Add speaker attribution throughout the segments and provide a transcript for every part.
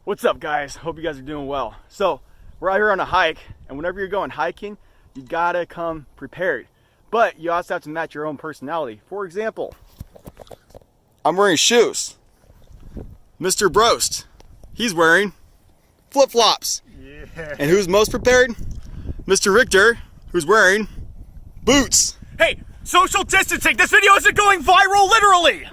Speaker 1: What's up, guys? Hope you guys are doing well. So we're out here on a hike, and whenever you're going hiking, you gotta come prepared, but you also have to match your own personality. For example, I'm wearing shoes. Mr. Brost, he's wearing flip-flops.
Speaker 2: Yeah.
Speaker 1: And who's most prepared? Mr. Richter, who's wearing boots.
Speaker 2: Hey, social distancing! This video isn't going viral, literally!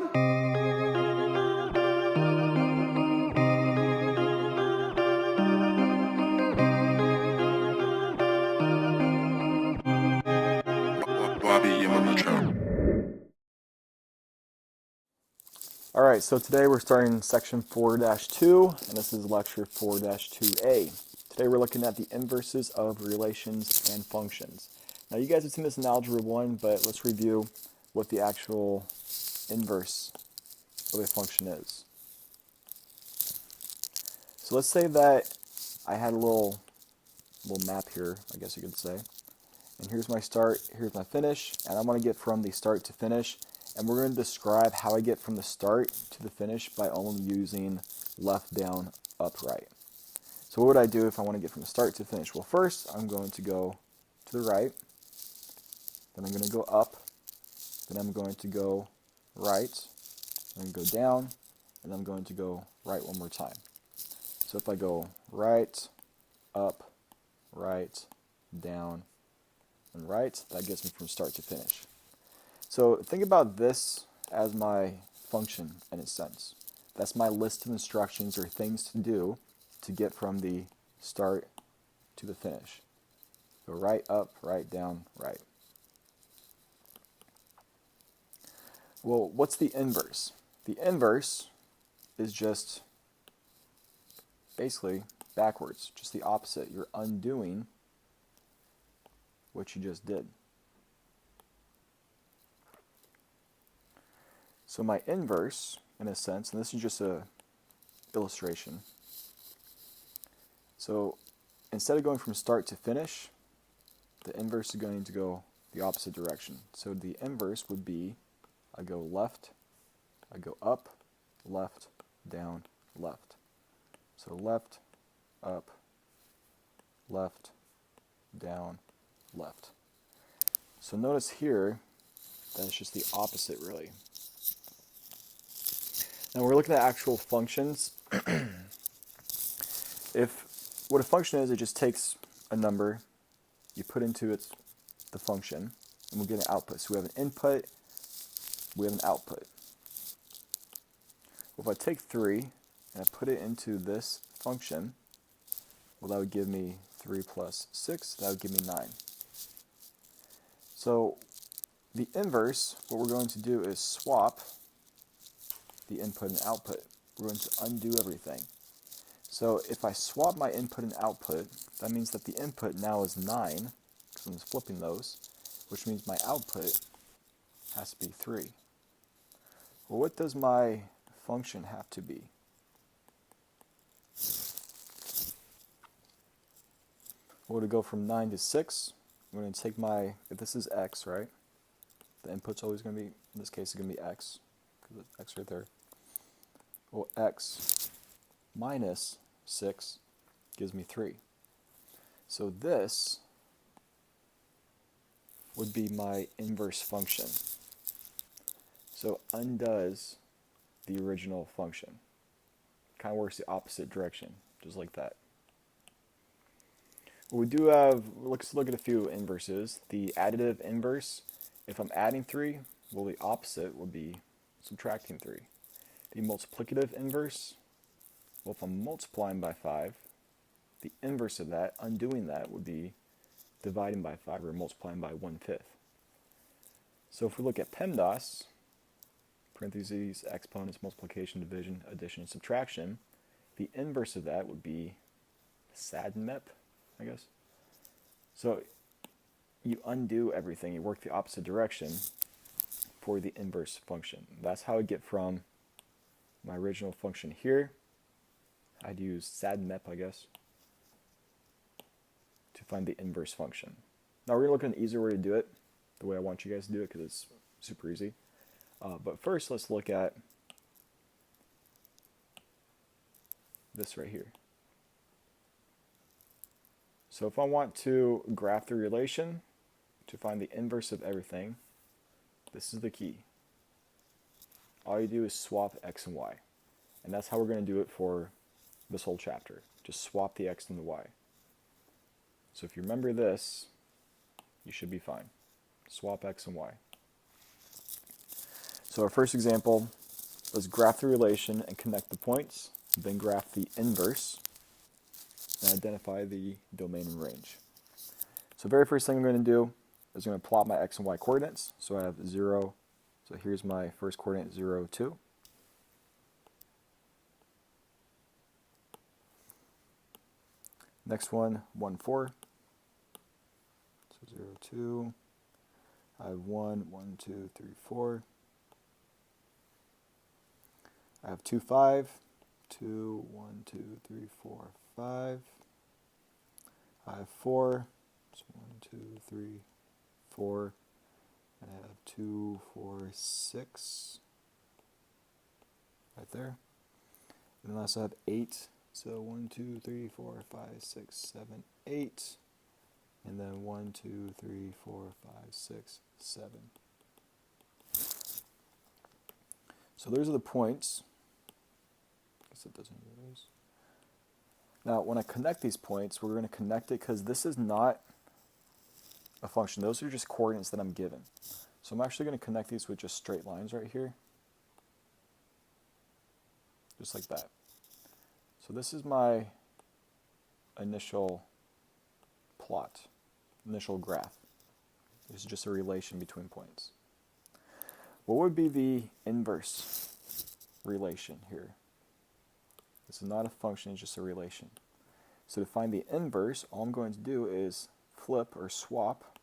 Speaker 1: Alright, so today we're starting section 4-2, and this is lecture 4-2A. Today we're looking at the inverses of relations and functions. Now you guys have seen this in Algebra 1, but let's review what the actual inverse of a function is. So let's say that I had a little map here, I guess you could say. And here's my start, here's my finish, and I want to get from the start to finish. And we're going to describe how I get from the start to the finish by only using left, down, up, right. So what would I do if I want to get from the start to finish? Well, first I'm going to go to the right, then I'm going to go up, then I'm going to go right, then go down, and I'm going to go right one more time. So if I go right, up, right, down, and right, that gets me from start to finish. So think about this as my function in a sense. That's my list of instructions or things to do to get from the start to the finish. Go right, up, right, down, right. Well, what's the inverse? The inverse is just basically backwards, just the opposite. You're undoing what you just did. So my inverse, in a sense, and this is just a illustration. So instead of going from start to finish, the inverse is going to go the opposite direction. So the inverse would be, I go left, I go up, left, down, left. So left, up, left, down, left. So notice here that it's just the opposite, really. Now we're looking at actual functions. If what a function is, it just takes a number, you put into the function, and we'll get an output. So we have an input, we have an output. Well, if I take 3 and I put it into this function, well, that would give me 3 plus 6, that would give me 9. So the inverse, what we're going to do is swap the input and output. We're going to undo everything. So if I swap my input and output, that means that the input now is 9, because I'm just flipping those, which means my output has to be 3. Well, what does my function have to be? Well, to go from 9 to 6, I'm going to take my, if this is x, right? The input's always going to be, in this case, it's going to be x, because it's x right there. Well, x minus 6 gives me 3. So this would be my inverse function. So undoes the original function. Kind of works the opposite direction, just like that. Well, we do have, let's look at a few inverses. The additive inverse, if I'm adding 3, well, the opposite would be subtracting 3. The multiplicative inverse, well, if I'm multiplying by 5, the inverse of that, undoing that, would be dividing by 5 or multiplying by 1/5. So if we look at PEMDAS, parentheses, exponents, multiplication, division, addition, and subtraction, the inverse of that would be SADMEP, I guess. So you undo everything, you work the opposite direction for the inverse function. That's how I get from my original function here. I'd use SADMEP, I guess, to find the inverse function. Now we're going to look at an easier way to do it, the way I want you guys to do it, because it's super easy. But first, let's look at this right here. So if I want to graph the relation to find the inverse of everything, this is the key. All you do is swap x and y. And that's how we're going to do it for this whole chapter. Just swap the x and the y. So if you remember this, you should be fine. Swap x and y. So our first example was graph the relation and connect the points, then graph the inverse and identify the domain and range. So very first thing I'm going to do is I'm going to plot my x and y coordinates. So I have 0, so here's my first coordinate 0, 2. Next one, 1, 4. So 0, 2. I have 1, 1, 2, 3, 4. I have 2, 5. 2, 1, 2, 3, 4, 5. I have 4. So 1, 2, 3, 4. And I have 2, 4, 6. Right there. And then I also have 8. So 1, 2, 3, 4, 5, 6, 7, 8. And then 1, 2, 3, 4, 5, 6, 7. So those are the points. I guess it doesn't erase. Now, when I connect these points, we're going to connect it because this is not a function. Those are just coordinates that I'm given. So I'm actually going to connect these with just straight lines right here. Just like that. So this is my initial plot, initial graph. This is just a relation between points. What would be the inverse relation here? This is not a function, it's just a relation. So to find the inverse, all I'm going to do is flip or swap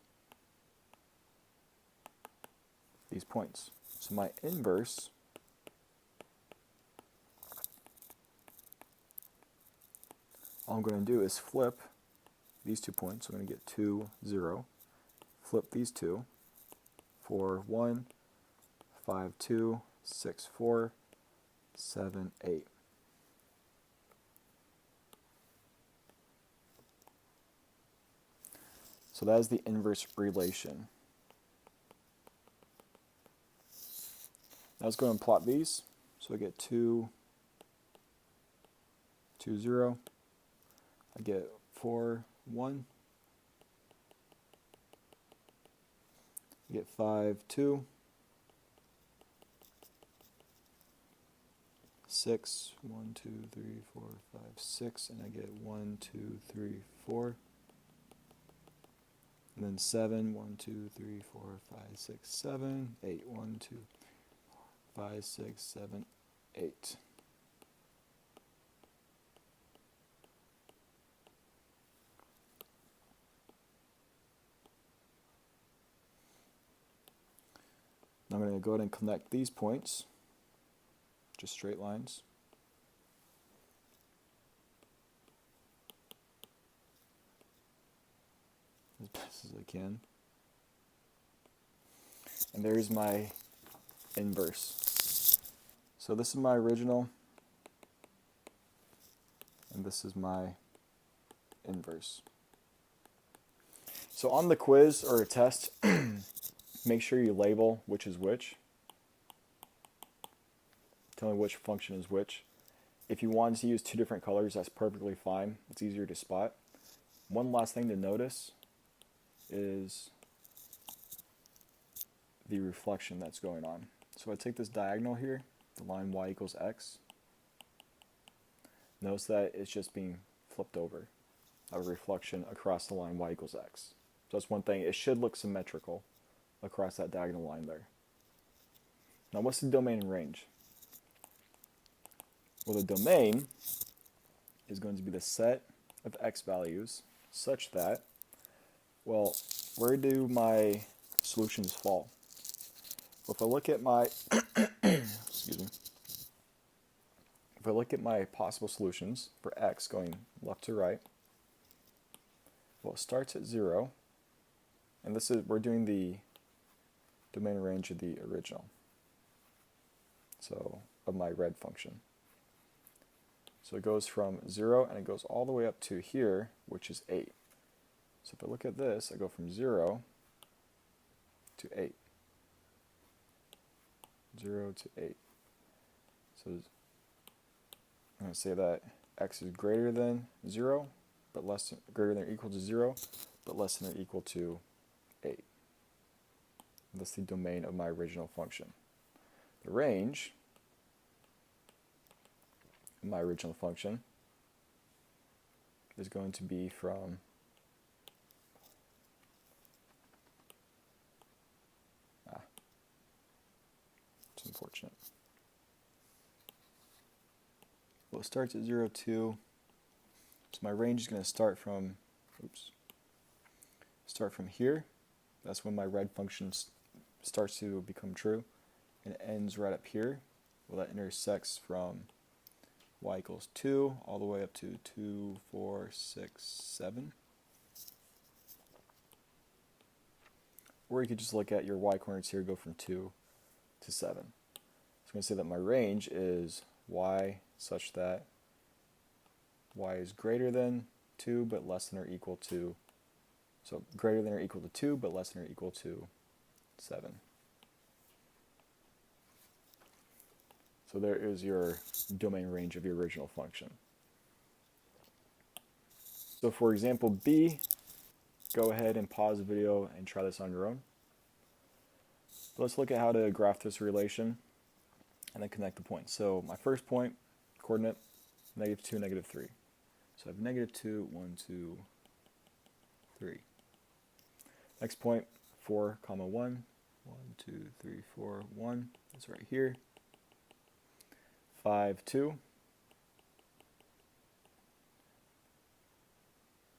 Speaker 1: these points. So my inverse all I'm going to do is flip these 2 points. So I'm going to get 2, 0. Flip these two. 4, 1. 5, 2. 6, 4. 7, 8. So that is the inverse relation. Now let's go and plot these. So I get 2, 2, 0. I get 4, 1. I get 5, 2. 6, 1, 2, 3, 4, 5, 6. And I get 1, 2, 3, 4. And then 7, 1, 2, 3, 4, 5, 6, 7, 8, 1, 2, 5, 6, 7, 8. Now I'm going to go ahead and connect these points, just straight lines. As best as I can. And there's my inverse. So this is my original, and this is my inverse. So on the quiz or a test, make sure you label which is which. Tell me which function is which. If you want to use 2 different colors, that's perfectly fine. It's easier to spot. One last thing to notice is the reflection that's going on. So I take this diagonal here, the line y equals x. Notice that it's just being flipped over, a reflection across the line y equals x. So that's one thing. It should look symmetrical across that diagonal line there. Now what's the domain and range? Well, the domain is going to be the set of x values such that, well, where do my solutions fall? Well, if I look at my, excuse me, if I look at my possible solutions for x going left to right, well, it starts at 0, and this is, we're doing the domain and range of the original, so of my red function. So it goes from 0 and it goes all the way up to here, which is 8. So if I look at this, I go from 0 to 8. 0 to 8. So I'm going to say that x is greater than 0, but greater than or equal to 0, but less than or equal to 8. That's the domain of my original function. The range of my original function is going to be from it's unfortunate. Well, it starts at 0, 2. So my range is going to start from here. That's when my red function starts to become true, and it ends right up here. Well, that intersects from y equals 2 all the way up to 2, 4, 6, 7. Or you could just look at your y coordinates here, go from 2 to 7. So I'm going to say that my range is y such that y is greater than 2 but less than or equal to, so greater than or equal to 2 but less than or equal to 7. So there is your domain range of your original function. So for example B, go ahead and pause the video and try this on your own. But let's look at how to graph this relation and then connect the points. So my first point, coordinate, -2, -3. So I have -2, 1, 2, 3. Next point, 4, 1, 1, 2, 3, 4, 1. It's right here. 5, 2.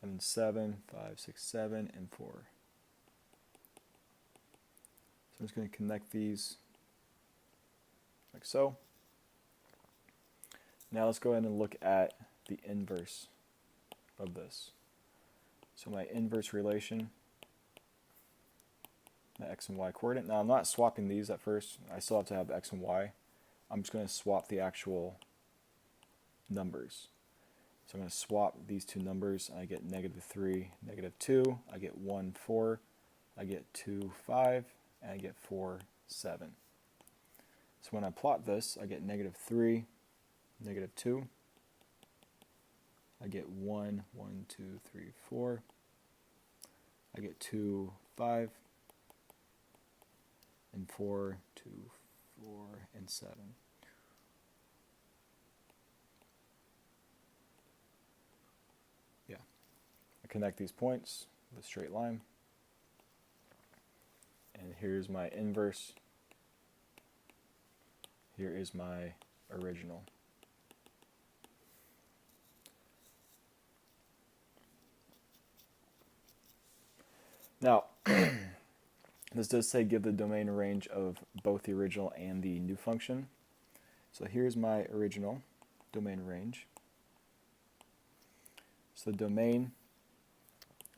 Speaker 1: And then 7, 5, 6, 7, and 4. So I'm just going to connect these like so. Now let's go ahead and look at the inverse of this. So my inverse relation, my x and y coordinate. Now I'm not swapping these at first. I still have to have x and y. I'm just going to swap the actual numbers. So I'm going to swap these two numbers. I get -3, -2. I get 1, 4. I get 2, 5. And I get 4, 7. So when I plot this, I get -3, -2. I get 1, 1, 2, 3, 4. I get 2, 5. And 4, 2, 4, and 7. Yeah. I connect these points with a straight line. And here's my inverse. Here is my original. Now, this does say give the domain range of both the original and the new function. So here's my original domain range. So the domain,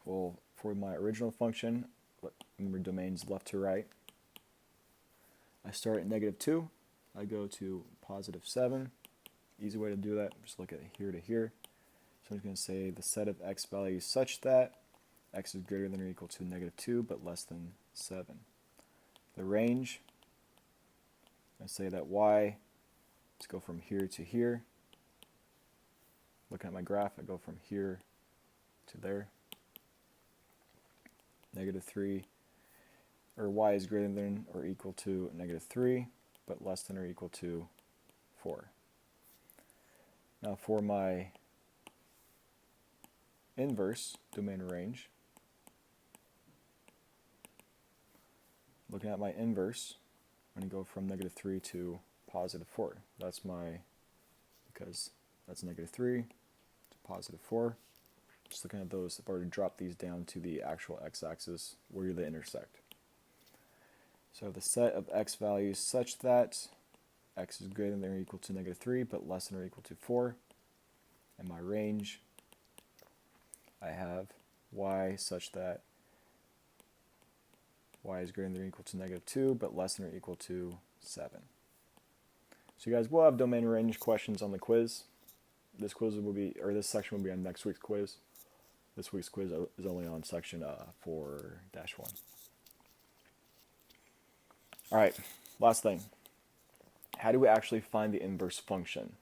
Speaker 1: well, for my original function, remember domains left to right. I start at -2. I go to +7. Easy way to do that, just look at here to here. So I'm just going to say the set of x values such that x is greater than or equal to -2 but less than 7. The range, I say that y, let's go from here to here. Looking at my graph, I go from here to there. -3, or y is greater than or equal to -3, but less than or equal to 4. Now for my inverse domain range, looking at my inverse, I'm going to go from -3 to +4. That's my, because that's -3 to +4. Just looking at those, I've already dropped these down to the actual x-axis where they intersect. So the set of x values such that x is greater than or equal to -3 but less than or equal to 4. And my range, I have y such that y is greater than or equal to -2 but less than or equal to 7. So you guys will have domain range questions on the quiz. this quiz will be, or this section will be on next week's quiz. This week's quiz is only on section 4-1. All right, last thing. How do we actually find the inverse function?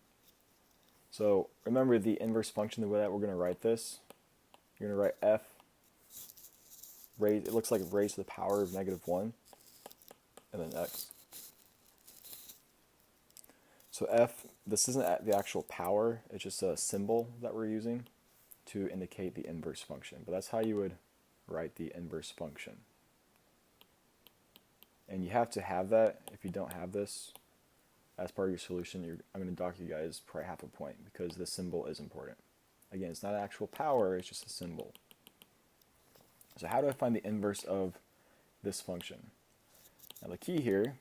Speaker 1: So remember the inverse function, the way that we're going to write this. You're going to write f raised, it looks like raised to the power of -1, and then x. So f, this isn't the actual power, it's just a symbol that we're using to indicate the inverse function. But that's how you would write the inverse function. And you have to have that. If you don't have this as part of your solution, I'm going to dock you guys probably half a point because this symbol is important. Again, it's not actual power, it's just a symbol. So how do I find the inverse of this function? Now the key here,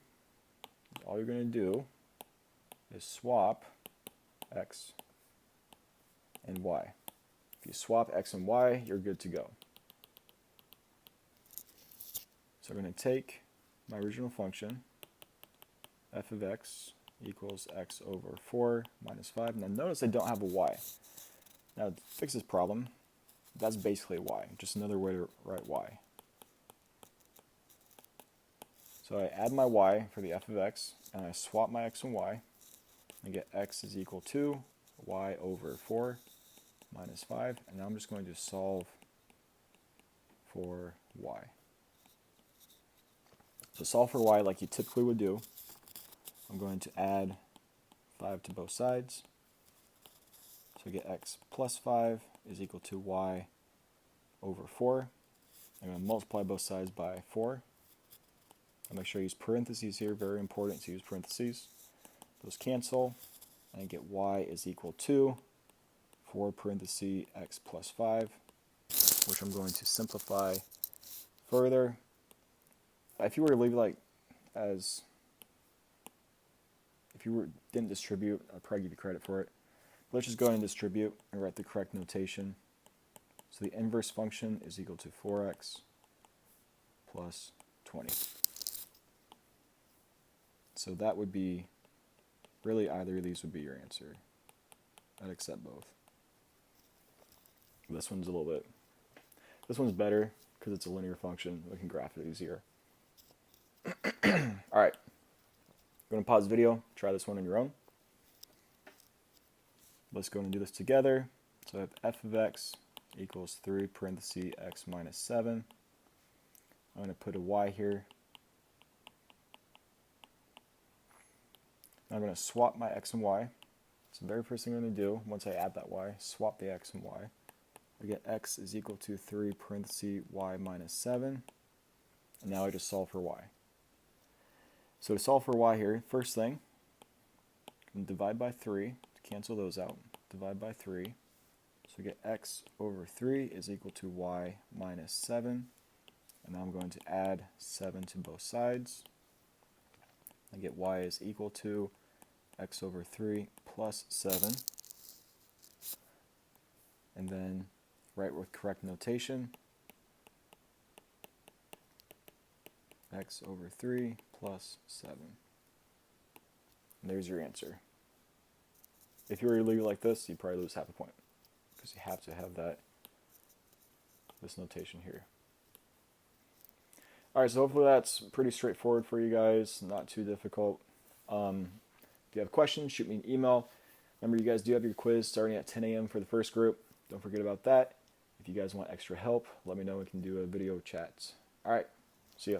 Speaker 1: all you're going to do is swap x and y. If you swap x and y, you're good to go. So I'm going to take my original function, f of x equals x over 4 minus 5. Now notice I don't have a y. Now to fix this problem, that's basically y, just another way to write y. So I add my y for the f of x, and I swap my x and y. I get x is equal to y over 4 minus 5, and now I'm just going to solve for y. So solve for y like you typically would do. I'm going to add 5 to both sides. So I get x plus 5 is equal to y over 4. I'm going to multiply both sides by 4. I'll make sure I use parentheses here, very important to use parentheses. Those cancel, and I get y is equal to 4 parentheses x plus 5, which I'm going to simplify further. If you were to leave it like as, if you didn't distribute, I'd probably give you credit for it. But let's just go ahead and distribute and write the correct notation. So the inverse function is equal to 4x plus 20. So that would be, really either of these would be your answer. I'd accept both. This one's a little bit, this one's better because it's a linear function. We can graph it easier. Alright, I'm going to pause the video, try this one on your own. Let's go and do this together. So I have f of x equals 3 parentheses x minus 7. I'm going to put a y here. Now I'm going to swap my x and y. So the very first thing I'm going to do, once I add that y, swap the x and y. I get x is equal to 3 parentheses y minus 7. And now I just solve for y. So to solve for y here, first thing, I'm going to divide by 3 to cancel those out. Divide by 3. So we get x over 3 is equal to y minus 7. And now I'm going to add 7 to both sides. I get y is equal to x over 3 plus 7. And then write with correct notation. X over 3 plus 7. And there's your answer. If you were to leave it like this, you'd probably lose half a point because you have to have this notation here. Alright, so hopefully that's pretty straightforward for you guys, not too difficult. If you have questions, shoot me an email. Remember, you guys do have your quiz starting at 10 a.m. for the first group. Don't forget about that. If you guys want extra help, let me know. We can do a video chat. Alright, see ya.